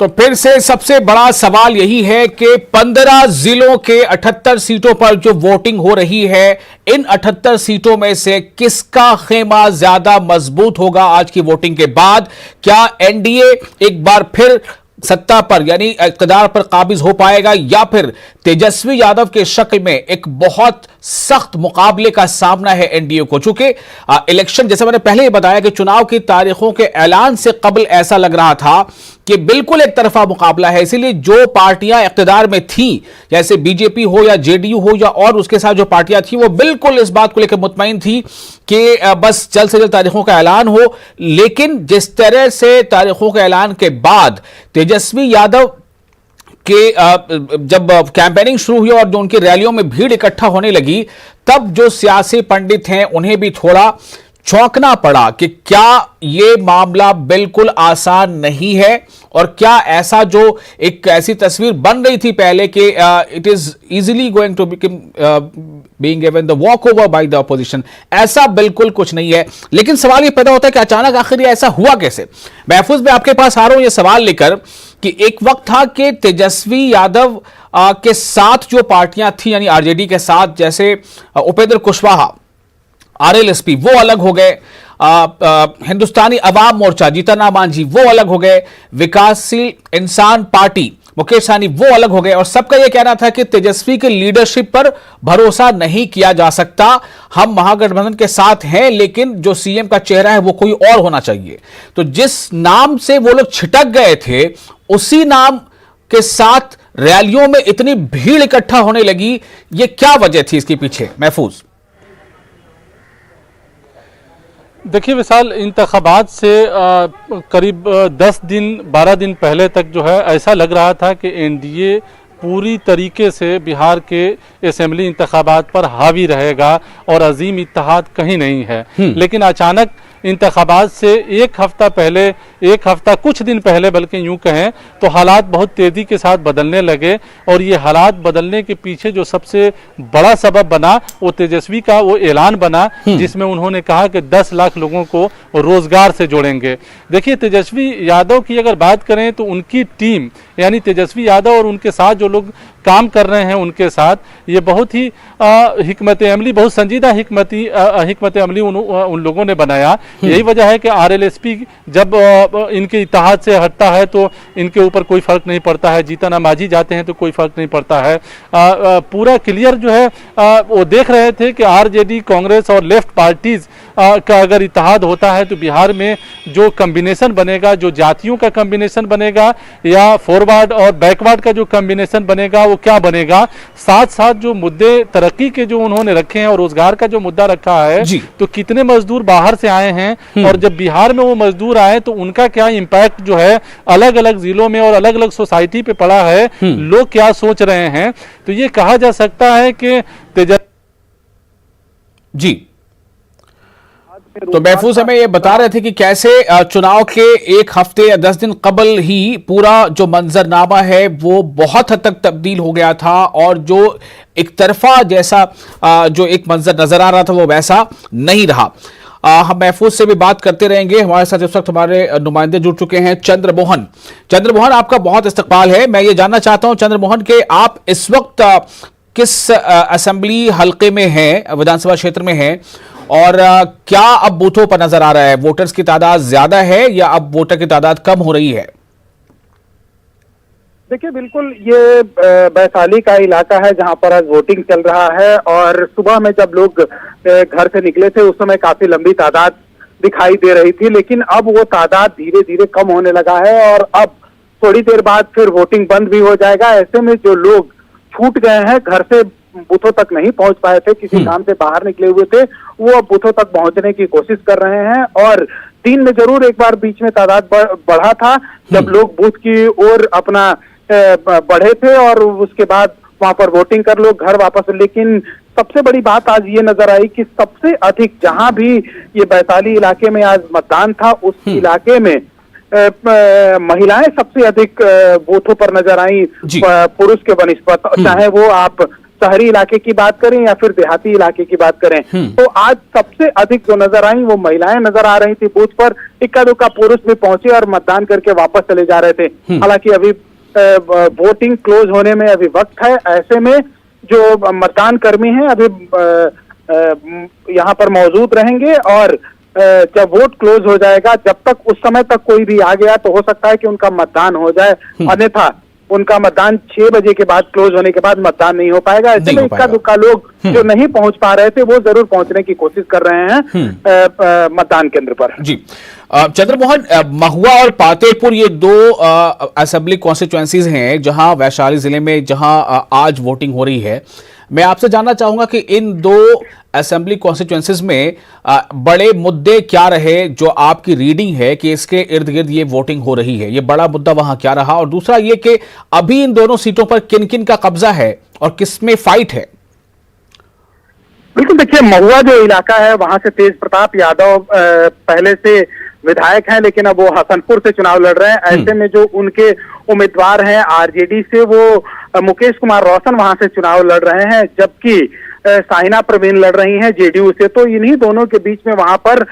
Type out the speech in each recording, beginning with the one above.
तो फिर से सबसे बड़ा सवाल यही है कि 15 जिलों के 78 सीटों पर जो वोटिंग हो रही है, इन 78 सीटों में से किसका खेमा ज्यादा मजबूत होगा आज की वोटिंग के बाद? क्या एनडीए एक बार फिर सत्ता पर यानी इक़्तिदार पर काबिज हो पाएगा, या फिर तेजस्वी यादव के शक्ल में एक बहुत सख्त मुकाबले का सामना है एनडीए को? चूंकि इलेक्शन, जैसे मैंने पहले ही बताया कि चुनाव की तारीखों के ऐलान से कबल ऐसा लग रहा था कि बिल्कुल एक तरफा मुकाबला है, इसीलिए जो पार्टियां इक़्तिदार में थी, जैसे बीजेपी हो या जेडीयू हो या और उसके साथ जो पार्टियां थी, वो बिल्कुल इस बात को लेकर मुतमईन थी कि बस जल्द से जल्द तारीखों का ऐलान हो। लेकिन जिस तरह से तारीखों के ऐलान के बाद तेजस्वी यादव के जब कैंपेनिंग शुरू हुई और जो उनकी रैलियों में भीड़ इकट्ठा होने लगी, तब जो सियासी पंडित हैं उन्हें भी थोड़ा चौंकना पड़ा कि क्या ये मामला बिल्कुल आसान नहीं है, और क्या ऐसा जो एक ऐसी तस्वीर बन रही थी पहले कि it is easily going to being given the walkover by the opposition, ऐसा बिल्कुल कुछ नहीं है। लेकिन सवाल ये पैदा होता है कि अचानक आखिर ये ऐसा हुआ कैसे? महफूज, मैं आपके पास आ रहा हूं ये सवाल लेकर कि एक वक्त था कि तेजस्वी यादव के साथ जो पार्टियां थी, यानी आरजेडी के साथ, जैसे उपेंद्र कुशवाहा, आरएलएसपी, वो अलग हो गए, हिंदुस्तानी अवाम मोर्चा, जीतन राम मांझी, वो अलग हो गए, विकासशील इंसान पार्टी, मुकेश सहनी, वो अलग हो गए, और सबका यह कहना था कि तेजस्वी के लीडरशिप पर भरोसा नहीं किया जा सकता। हम महागठबंधन के साथ हैं, लेकिन जो सीएम का चेहरा है वो कोई और होना चाहिए। तो जिस नाम से वो लोग छिटक गए थे, उसी नाम के साथ रैलियों में इतनी भीड़ इकट्ठा होने लगी, ये क्या वजह थी इसके पीछे महफूज? देखिए विशाल, इंतखाबात से करीब 10 दिन 12 दिन पहले तक जो है ऐसा लग रहा था कि एनडीए पूरी तरीके से बिहार के असेंबली इंतखाबात पर हावी रहेगा और अजीम इत्तेहाद कहीं नहीं है। लेकिन अचानक इंतखाबात से एक हफ्ता कुछ दिन पहले बल्कि यूं कहें तो हालात बहुत तेज़ी के साथ बदलने लगे, और ये हालात बदलने के पीछे जो सबसे बड़ा सबब बना वो तेजस्वी का वो ऐलान बना, जिसमें उन्होंने कहा कि 10 लाख लोगों को रोजगार से जोड़ेंगे। देखिए, तेजस्वी यादव की अगर बात करें तो उनकी टीम, यानी तेजस्वी यादव और उनके साथ जो लोग काम कर रहे हैं उनके साथ, ये बहुत ही हिकमत अमली, बहुत संजीदा हिकमत अमली उन लोगों ने बनाया। यही वजह है कि आरएलएसपी जब इनके इत्तेहाद से हटता है तो इनके ऊपर कोई फर्क नहीं पड़ता है, जीतन राम मांझी जाते हैं तो कोई फर्क नहीं पड़ता है। पूरा क्लियर जो है वो देख रहे थे कि आरजेडी, कांग्रेस और लेफ्ट पार्टीज का अगर इत्तेहाद होता है तो बिहार में जो कम्बिनेशन बनेगा, जो जातियों का कम्बिनेशन बनेगा या फॉरवर्ड और बैकवर्ड का जो कम्बिनेशन बनेगा, वो क्या बनेगा। साथ साथ जो मुद्दे तरक्की के जो उन्होंने रखे हैं और रोजगार का जो मुद्दा रखा है, तो कितने मजदूर बाहर से आए हैं, और जब बिहार में वो मजदूर आए तो उनका क्या इम्पैक्ट जो है अलग अलग जिलों में और अलग अलग सोसाइटी पे पड़ा है, लोग क्या सोच रहे हैं। तो ये कहा जा सकता है कि तो महफूज हमें ये बता रहे थे कि कैसे चुनाव के एक हफ्ते या 10 दिन कबल ही पूरा जो मंजरनामा है वो बहुत हद तक तब्दील हो गया था, और जो एक तरफा जैसा जो एक मंजर नजर आ रहा था वो वैसा नहीं रहा। हम महफूज से भी बात करते रहेंगे। हमारे साथ इस वक्त हमारे नुमाइंदे जुड़ चुके हैं। चंद्रमोहन, आपका बहुत इस्तकबाल है। मैं ये जानना चाहता हूं चंद्रमोहन के आप इस वक्त किस असेंबली हल्के में हैं, विधानसभा क्षेत्र में हैं, और क्या अब बूथों पर नजर आ रहा है वोटर्स की तादाद ज्यादा है या अब वोटर की तादाद कम हो रही है? देखिए, बिल्कुल ये वैशाली का इलाका है जहां पर आज वोटिंग चल रहा है, और सुबह में जब लोग घर से निकले थे उस समय काफी लंबी तादाद दिखाई दे रही थी, लेकिन अब वो तादाद धीरे धीरे कम होने लगा है, और अब थोड़ी देर बाद फिर वोटिंग बंद भी हो जाएगा। ऐसे में जो लोग छूट गए हैं, घर से बूथों तक नहीं पहुंच पाए थे, किसी काम से बाहर निकले हुए थे, वो अब बूथों तक पहुंचने की कोशिश कर रहे हैं। और दिन में जरूर एक बार बीच में तादाद बढ़ा था जब लोग बूथ की ओर अपना बढ़े थे, और उसके बाद वहां पर वोटिंग कर लोग घर वापस। लेकिन सबसे बड़ी बात आज ये नजर आई कि सबसे अधिक जहां भी ये वैशाली इलाके में आज मतदान था, उस इलाके में महिलाएं सबसे अधिक बूथों पर नजर आई पुरुष के बनिस्बत, चाहे वो आप शहरी इलाके की बात करें या फिर देहाती इलाके की बात करें, तो आज सबसे अधिक जो नजर आई वो महिलाएं नजर आ रही थी बूथ पर। इक्का दुक्का पुरुष भी पहुंचे और मतदान करके वापस चले जा रहे थे। हालांकि अभी वोटिंग क्लोज होने में अभी वक्त है। ऐसे में जो मतदान कर्मी हैं अभी यहाँ पर मौजूद रहेंगे और जब वोट क्लोज हो जाएगा, जब तक उस समय तक कोई भी आ गया तो हो सकता है कि उनका मतदान हो जाए, अन्यथा उनका मतदान 6 बजे के बाद क्लोज होने के बाद मतदान नहीं हो पाएगा। ऐसे में इक्का दुक्का लोग जो नहीं पहुंच पा रहे थे वो जरूर पहुंचने की कोशिश कर रहे हैं मतदान केंद्र पर। जी चंद्रमोहन, महुआ और पातेपुर ये दो असेंबली कॉन्स्टिट्यूएंसीज हैं जहां वैशाली जिले में जहां आज वोटिंग हो रही है। मैं आपसे जानना चाहूंगा कि इन दो असेंबली कॉन्स्टिट्यूएंसीज में बड़े मुद्दे क्या रहे जो आपकी रीडिंग है कि इसके इर्द गिर्द ये वोटिंग हो रही है, ये बड़ा मुद्दा वहां क्या रहा, और दूसरा ये कि अभी इन दोनों सीटों पर किन किन का कब्जा है और किसमें फाइट है? बिल्कुल, देखिए महुआ जो इलाका है वहां से तेज प्रताप यादव पहले से विधायक हैं, लेकिन अब वो हसनपुर से चुनाव लड़ रहे हैं। ऐसे में जो उनके उम्मीदवार हैं आरजेडी से वो मुकेश कुमार रोशन वहां से चुनाव लड़ रहे हैं, जबकि साइना प्रवीण लड़ रही हैं जेडीयू से। तो इन्हीं दोनों के बीच में वहां पर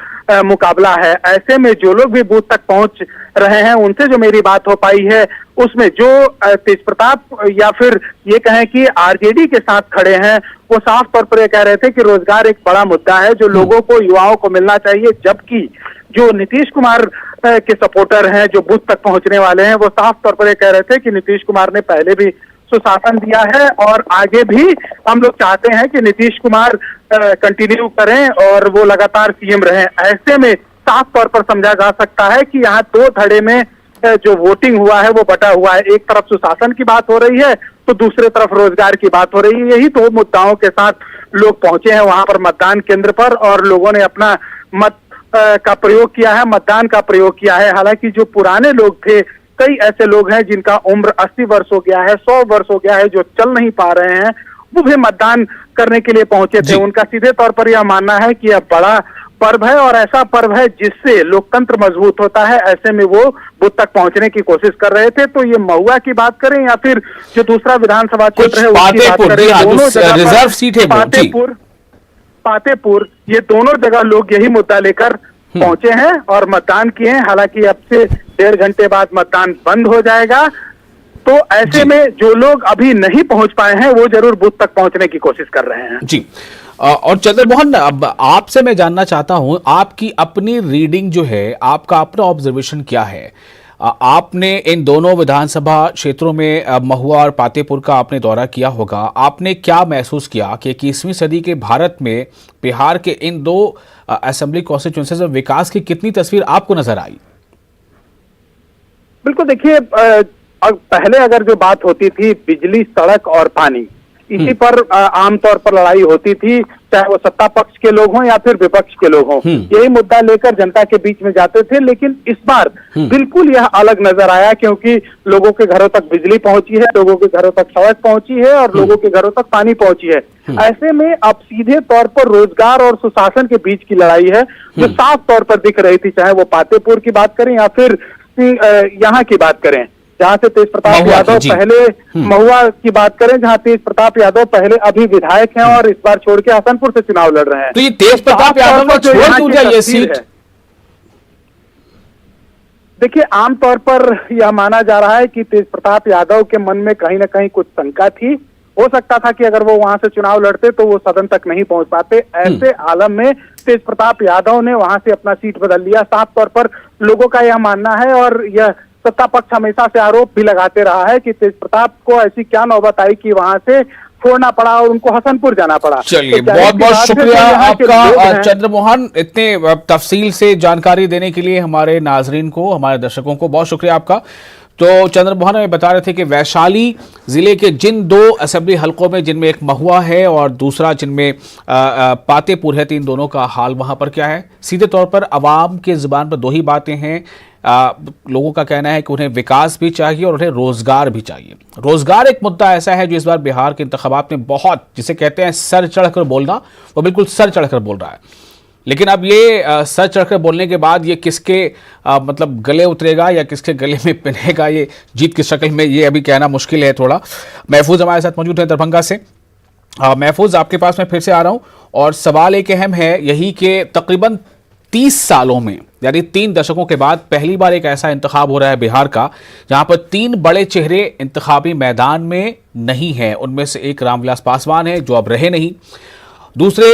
मुकाबला है। ऐसे में जो लोग भी बूथ तक पहुंच रहे हैं उनसे जो मेरी बात हो पाई है उसमें जो तेज प्रताप या फिर ये कहें कि आरजेडी के साथ खड़े हैं वो साफ तौर पर ये कह रहे थे कि रोजगार एक बड़ा मुद्दा है जो लोगों को, युवाओं को मिलना चाहिए, जबकि जो नीतीश कुमार के सपोर्टर हैं जो बूथ तक पहुंचने वाले हैं वो साफ तौर पर ये कह रहे थे कि नीतीश कुमार ने पहले भी सुशासन दिया है और आगे भी हम लोग चाहते हैं कि नीतीश कुमार कंटिन्यू करें और वो लगातार सीएम रहें। ऐसे में साफ तौर पर समझा जा सकता है कि यहाँ दो धड़े में जो वोटिंग हुआ है वो बटा हुआ है। एक तरफ सुशासन की बात हो रही है तो दूसरे तरफ रोजगार की बात हो रही है। यही दो मुद्दाओं के साथ लोग पहुंचे हैं वहां पर मतदान केंद्र पर और लोगों ने अपना मत का प्रयोग किया है, मतदान का प्रयोग किया है। हालांकि जो पुराने लोग थे, कई ऐसे लोग हैं जिनका उम्र 80 वर्ष हो गया है, 100 वर्ष हो गया है, जो चल नहीं पा रहे हैं, वो भी मतदान करने के लिए पहुंचे थे। उनका सीधे तौर पर यह मानना है कि यह बड़ा पर्व है और ऐसा पर्व है जिससे लोकतंत्र मजबूत होता है। ऐसे में वो बूथ तक पहुंचने की कोशिश कर रहे थे। तो ये महुआ की बात करें या फिर जो दूसरा विधानसभा क्षेत्र है उसकी बात करें, दोनों जगह रिजर्व सीट है पातेपुर, ये दोनों जगह लोग यही मुद्दा लेकर पहुंचे हैं और मतदान किए हैं। हालांकि अब से 1.5 घंटे बाद मतदान बंद हो जाएगा। तो ऐसे में जो लोग अभी नहीं पहुंच पाए हैं वो जरूर बूथ तक पहुंचने की कोशिश कर रहे हैं। जी और चंद्रमोहन, अब आपसे मैं जानना चाहता हूं आपकी अपनी रीडिंग जो है, आपका अपना ऑब्जर्वेशन क्या है? आपने इन दोनों विधानसभा क्षेत्रों में महुआ और पातेपुर का आपने दौरा किया होगा। आपने क्या महसूस किया कि 21वीं सदी के भारत में बिहार के इन दो असेंबली कॉन्स्टिट्यूएंसीज में विकास की कितनी तस्वीर आपको नजर आई? बिल्कुल, देखिए पहले अगर जो बात होती थी बिजली, सड़क और पानी, इसी पर आमतौर पर लड़ाई होती थी, चाहे वो सत्ता पक्ष के लोग हों या फिर विपक्ष के लोग हों, यही मुद्दा लेकर जनता के बीच में जाते थे। लेकिन इस बार बिल्कुल यह अलग नजर आया क्योंकि लोगों के घरों तक बिजली पहुंची है, लोगों के घरों तक सड़क पहुंची है और लोगों के घरों तक पानी पहुंची है। ऐसे में अब सीधे तौर पर रोजगार और सुशासन के बीच की लड़ाई है जो साफ तौर पर दिख रही थी, चाहे वो पातेपुर की बात करें या फिर यहाँ की बात करें जहां से तेज प्रताप यादव पहले, महुआ की बात करें जहां तेज प्रताप यादव पहले अभी विधायक हैं और इस बार छोड़ के हसनपुर से चुनाव लड़ रहे हैं। तो ये तेज प्रताप यादव ने छोड़ क्यों दिया ये सीट? देखिए, आमतौर पर यह माना जा रहा है कि तेज प्रताप यादव के मन में कहीं ना कहीं कुछ शंका थी। हो सकता था कि अगर वो वहां से चुनाव लड़ते तो वो सदन तक नहीं पहुंच पाते। ऐसे आलम में तेज प्रताप यादव ने वहां से अपना सीट बदल लिया। साफ तौर पर लोगों का यह मानना है और यह सत्ता पक्ष हमेशा से आरोप भी लगाते रहा है कि तेज प्रताप को ऐसी क्या नौबत आई कि वहां से छोड़ना पड़ा और उनको हसनपुर जाना पड़ा। चलिए, बहुत बहुत शुक्रिया आपका चंद्रमोहन, इतने तफसील से जानकारी देने के लिए हमारे नाजरीन को, हमारे दर्शकों को बहुत शुक्रिया आपका। तो चंद्रमोहन हमें बता रहे थे कि वैशाली जिले के जिन दो असेंबली हलकों में, जिनमें एक महुआ है और दूसरा जिनमें पातेपुर है, इन दोनों का हाल वहां पर क्या है। सीधे तौर पर आवाम के जुबान पर दो ही बातें हैं। लोगों का कहना है कि उन्हें विकास भी चाहिए और उन्हें रोजगार भी चाहिए। रोजगार एक मुद्दा ऐसा है जो इस बार बिहार के इंतखाबात में बहुत, जिसे कहते हैं सर चढ़कर बोलना, वो बिल्कुल सर चढ़कर बोल रहा है। लेकिन अब ये सर चढ़कर बोलने के बाद ये किसके मतलब गले उतरेगा या किसके गले में पिनेगा, ये जीत की शक्ल में, ये अभी कहना मुश्किल है थोड़ा। महफूज हमारे साथ मौजूद है दरभंगा से। महफूज, आपके पास मैं फिर से आ रहा हूं और सवाल एक अहम है यही कि तकरीबन 30 सालों में, यानी 3 दशकों के बाद पहली बार एक ऐसा इंतखाब हो रहा है बिहार का जहां पर 3 बड़े चेहरे इंतखाबी मैदान में नहीं हैं। उनमें से एक रामविलास पासवान है जो अब रहे नहीं, दूसरे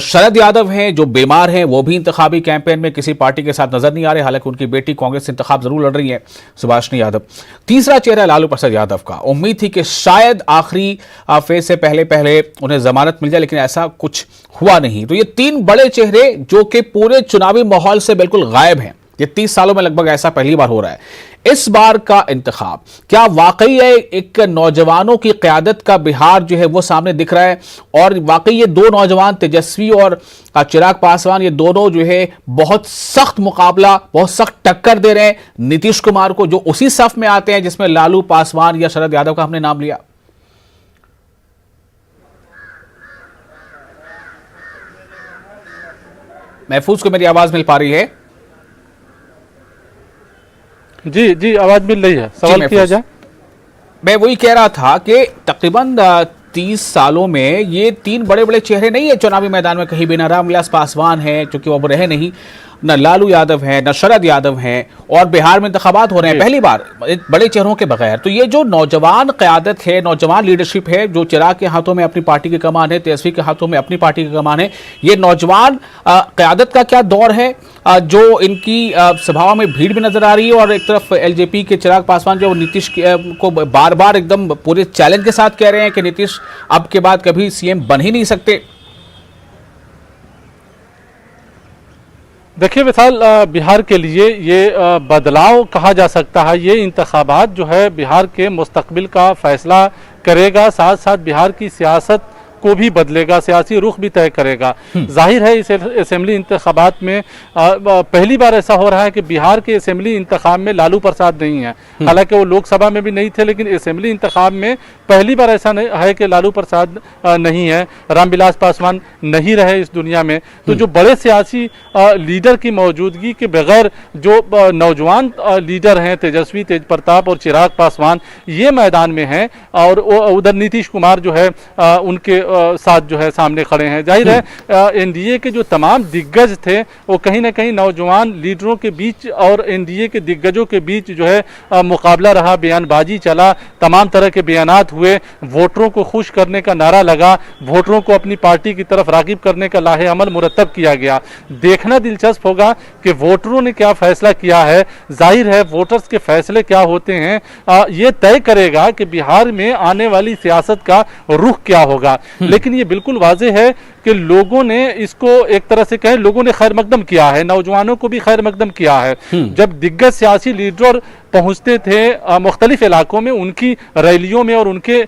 शरद यादव हैं जो बीमार हैं, वो भी इंतखाबी कैंपेन में किसी पार्टी के साथ नजर नहीं आ रहे, हालांकि उनकी बेटी कांग्रेस से इंतखाब जरूर लड़ रही है, सुभाषिनी यादव। तीसरा चेहरा लालू प्रसाद यादव का। उम्मीद थी कि शायद आखिरी फेज से पहले पहले उन्हें जमानत मिल जाए, लेकिन ऐसा कुछ हुआ नहीं। तो ये 3 बड़े चेहरे जो कि पूरे चुनावी माहौल से बिल्कुल गायब हैं, ये 30 सालों में लगभग ऐसा पहली बार हो रहा है। इस बार का इंतखाब क्या वाकई है एक नौजवानों की क़यादत का बिहार जो है वो सामने दिख रहा है, और वाकई ये 2 नौजवान तेजस्वी और चिराग पासवान, ये दोनों जो है बहुत सख्त मुकाबला, बहुत सख्त टक्कर दे रहे हैं नीतीश कुमार को, जो उसी सफ में आते हैं जिसमें लालू, पासवान या शरद यादव का हमने नाम लिया? महफूज को मेरी आवाज मिल पा रही है? जी जी, आवाज मिल रही है, सवाल किया जाए। मैं वही कह रहा था कि तकरीबन 30 सालों में ये 3 बड़े बड़े चेहरे नहीं है चुनावी मैदान में कहीं भी। न रामविलास पासवान है क्योंकि वो अब रहे नहीं, न लालू यादव है, न शरद यादव हैं, और बिहार में इंतखाबात हो रहे हैं पहली बार बड़े चेहरों के बगैर। तो ये जो नौजवान क़यादत है, नौजवान लीडरशिप है, जो चिराग के हाथों में अपनी पार्टी की कमान है, तेजस्वी के हाथों में अपनी पार्टी की कमान है, ये नौजवान क़यादत का क्या दौर है जो इनकी सभाओं में भीड़ भी नजर आ रही है, और एक तरफ एलजेपी के चिराग पासवान जो नीतीश को बार बार एकदम पूरे चैलेंज के साथ कह रहे हैं कि नीतीश अब के बाद कभी सीएम बन ही नहीं सकते। देखिए विशाल, बिहार के लिए ये बदलाव कहा जा सकता है। ये इंतखाबात जो है बिहार के मुस्तकबिल का फैसला करेगा, साथ साथ बिहार की सियासत को भी बदलेगा, सियासी रुख भी तय करेगा। जाहिर है इस असेंबली इंतखाबात में पहली बार ऐसा हो रहा है कि बिहार के असेंबली इंतखाब में लालू प्रसाद नहीं है। हालांकि वो लोकसभा में भी नहीं थे, लेकिन असेंबली इंतखाब में पहली बार ऐसा नहीं है कि लालू प्रसाद नहीं है, रामविलास पासवान नहीं रहे इस दुनिया में। तो जो बड़े सियासी लीडर की मौजूदगी के बगैर जो नौजवान लीडर हैं, तेजस्वी, तेज प्रताप और चिराग पासवान, ये मैदान में हैं, और उधर नीतीश कुमार जो है उनके साथ जो है सामने खड़े हैं। जाहिर है एनडीए के जो तमाम दिग्गज थे वो कहीं ना कहीं नौजवान लीडरों के बीच और एनडीए के दिग्गजों के बीच जो है मुकाबला रहा, बयानबाजी चला, तमाम तरह के बयानात हुए, वोटरों को खुश करने का नारा लगा, वोटरों को अपनी पार्टी की तरफ राग़िब करने का लाहे अमल मुरतब किया गया। देखना दिलचस्प होगा कि वोटरों ने क्या फैसला किया है। जाहिर है वोटर्स के फैसले क्या होते हैं ये तय करेगा कि बिहार में आने वाली सियासत का रुख क्या होगा। लेकिन ये बिल्कुल वाज़ेह है कि लोगों ने इसको एक तरह से कहें, लोगों ने खैर मकदम किया है, नौजवानों को भी खैर मकदम किया है। जब दिग्गज सियासी लीडर पहुंचते थे मुख्तलिफ इलाकों में, उनकी रैलियों में और उनके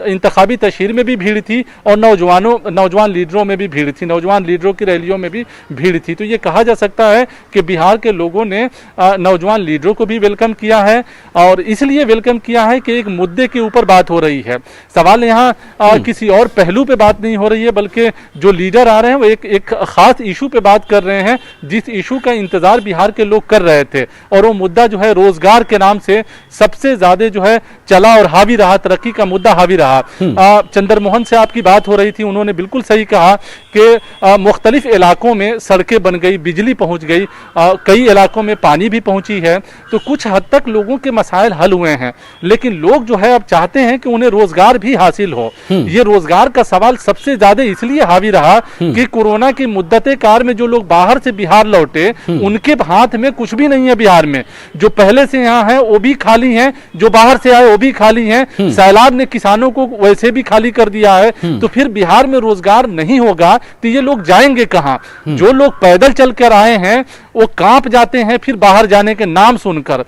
इंतखाबी तशहीर में भी भीड़ थी, और नौजवान लीडरों में भी भीड़ थी, नौजवान लीडरों की रैलियों में भी भीड़ थी। तो ये कहा जा सकता है कि बिहार के लोगों ने नौजवान लीडरों को भी वेलकम किया है, और इसलिए वेलकम किया है कि एक मुद्दे के ऊपर बात हो रही है। सवाल यहाँ किसी और पहलू पे बात नहीं हो रही है, बल्कि जो लीडर आ रहे हैं वो एक खास इशू पे बात कर रहे हैं, जिस इशू का इंतजार बिहार के लोग कर रहे थे, और वो मुद्दा जो है रोजगार के नाम से सबसे ज्यादा जो है चला और हावी रहा, तरक्की का मुद्दा हावी रहा। चंद्रमोहन से आपकी बात हो रही थी, उन्होंने बिल्कुल सही कहा कि मुख्तलिफ इलाकों में सड़कें बन गई, बिजली पहुंच गई, कई इलाकों में पानी भी पहुंची है, तो कुछ हद तक लोगों के मसाइल हल हुए हैं। लेकिन लोग जो है अब चाहते हैं कि उन्हें रोजगार भी हासिल हो। ये रोजगार का सवाल सबसे ज्यादा इसलिए हावी रहा कि कोरोना की मुद्दते कार में जो लोग बाहर से बिहार लौटे, उनके हाथ में कुछ भी नहीं है बिहार में। जो पहले से यहाँ हैं वो भी खाली हैं, जो बाहर से आए वो भी खाली हैं। सैलाब ने किसानों को वैसे भी खाली कर दिया है। तो फिर बिहार में रोजगार नहीं होगा तो ये लोग जाएंगे कहाँ? जो लोग पैदल चल कर आए हैं वो कांप जाते हैं फिर बाहर जाने के नाम सुनकर।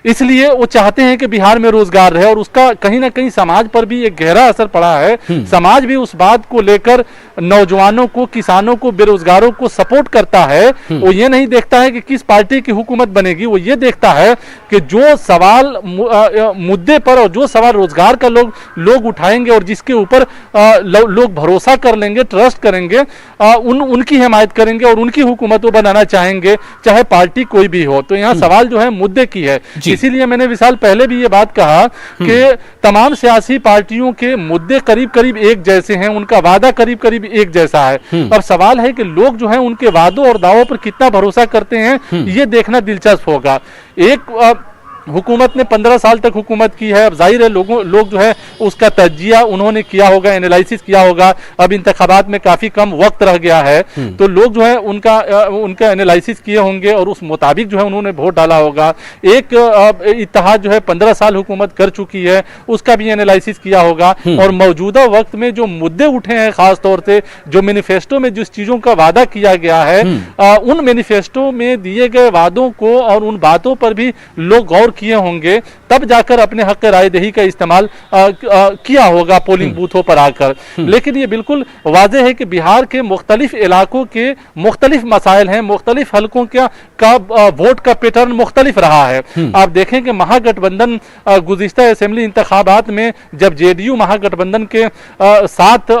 इसलिए वो चाहते हैं कि बिहार में रोजगार रहे, और उसका कहीं ना कहीं समाज पर भी एक गहरा असर पड़ा है। समाज भी उस बात को लेकर नौजवानों को, किसानों को, बेरोजगारों को सपोर्ट करता है। वो ये नहीं देखता है कि किस पार्टी की हुकूमत बनेगी, वो ये देखता है कि जो सवाल मुद्दे पर और जो सवाल रोजगार का लोग उठाएंगे और जिसके ऊपर लोग भरोसा कर लेंगे, ट्रस्ट करेंगे, उनकी हिमायत करेंगे और उनकी हुकूमत वो बनाना चाहेंगे, चाहे पार्टी कोई भी हो। तो यहाँ सवाल जो है मुद्दे की है इसीलिए मैंने विशाल पहले भी ये बात कहा कि तमाम सियासी पार्टियों के मुद्दे करीब करीब एक जैसे हैं, उनका वादा करीब करीब एक जैसा है। अब सवाल है कि लोग जो है उनके वादों और दावों पर कितना भरोसा करते हैं, ये देखना दिलचस्प होगा। एक हुकूमत ने 15 साल तक हुकूमत की है, अब जाहिर है लोग जो है उसका तज्जिया उन्होंने किया होगा, एनालिसिस किया होगा। अब इंतखाबात में काफी कम वक्त रह गया है, तो लोग जो है उनका एनालिसिस किए होंगे और उस मुताबिक जो है उन्होंने वोट डाला होगा। एक इत्तेहाद जो है 15 साल हुकूमत कर चुकी है, उसका भी एनालिसिस किया होगा। और मौजूदा वक्त में जो मुद्दे उठे हैं, खास तौर से जो मैनिफेस्टो में जिस चीजों का वादा किया गया है, उन मैनिफेस्टो में दिए गए वादों को और उन बातों पर भी लोग गौर किए होंगे, तब जाकर अपने हक रायदही का इस्तेमाल किया होगा पोलिंग बूथों पर आकर। लेकिन ये बिल्कुल वाज़ेह है कि बिहार के मुख्तलिफ इलाकों के मुख्तलिफ मसाइल हैं, मुख्तलिफ हलकों का वोट का पैटर्न मुख्तलिफ रहा है। आप देखें कि महागठबंधन गुज़िश्ता असेंबली इंतखाबात में जब जेडीयू महागठबंधन के साथ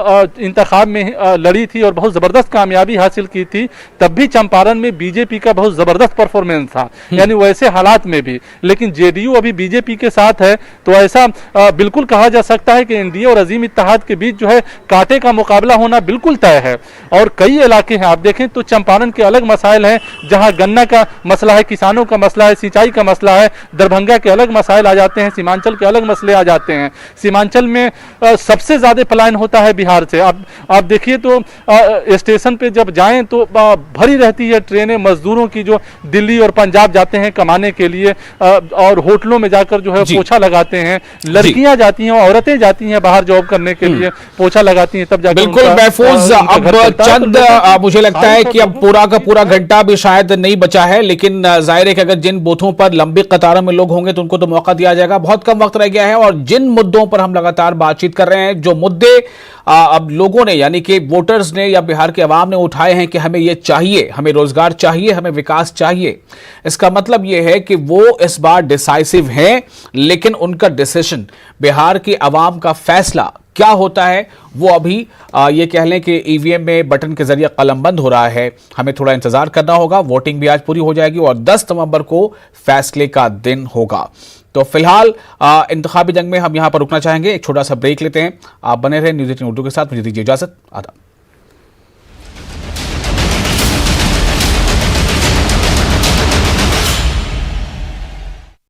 इंतखाब में लड़ी थी और बहुत जबरदस्त कामयाबी हासिल की थी, तब भी चंपारण में बीजेपी का बहुत जबरदस्त परफॉर्मेंस था, यानी वैसे हालात में भी। लेकिन जेडीयू अभी बीजेपी के साथ है, तो ऐसा बिल्कुल कहा जा सकता है कि एनडीए और अजीम इत्तेहाद के बीच जो है कांटे का मुकाबला होना बिल्कुल तय है। और कई इलाके हैं, आप देखें तो चंपारण के अलग मसाइल हैं, जहां गन्ना का मसला है, किसानों का मसला है, सिंचाई का मसला है। दरभंगा के अलग मसाइल आ जाते हैं, सीमांचल के अलग मसले आ जाते हैं। सीमांचल में सबसे ज्यादा पलायन होता है बिहार से। आप देखिए तो स्टेशन पे जब जाएं तो भरी रहती है ट्रेनें मजदूरों की, जो दिल्ली और पंजाब जाते हैं कमाने के लिए, और होटलों में जाकर जो है पोछा लगाते हैं। लड़कियां जाती हैं, औरतें जाती हैं बाहर जॉब करने के लिए, पोछा लगाती हैं, तब जाकर बिल्कुल महफूज। अब चंद मुझे लगता है कि अब पूरा का पूरा घंटा भी शायद नहीं बचा है, लेकिन जाहिर है कि अगर जिन बूथों पर लंबी कतारों में लोग होंगे तो उनको तो मौका दिया जाएगा। बहुत कम वक्त रह गया है और जिन मुद्दों पर हम लगातार बातचीत कर रहे हैं, जो मुद्दे अब लोगों ने यानी कि वोटर्स ने या बिहार के अवाम ने उठाए हैं कि हमें ये चाहिए, हमें रोजगार चाहिए, हमें विकास चाहिए, इसका मतलब ये है कि वो इस बार डिसाइसिव हैं। लेकिन उनका डिसीजन, बिहार के अवाम का फैसला क्या होता है, वो अभी ये कह लें कि ईवीएम में बटन के जरिए कलमबंद हो रहा है। हमें थोड़ा इंतजार करना होगा। वोटिंग भी आज पूरी हो जाएगी और 10 नवंबर को फैसले का दिन होगा। तो फिलहाल इंतखाबी जंग में हम यहां पर रुकना चाहेंगे, एक छोटा सा ब्रेक लेते हैं। आप बने रहे न्यूज़ 18 उर्दू के साथ। मुझे दीजिए इजाजत। आदाब।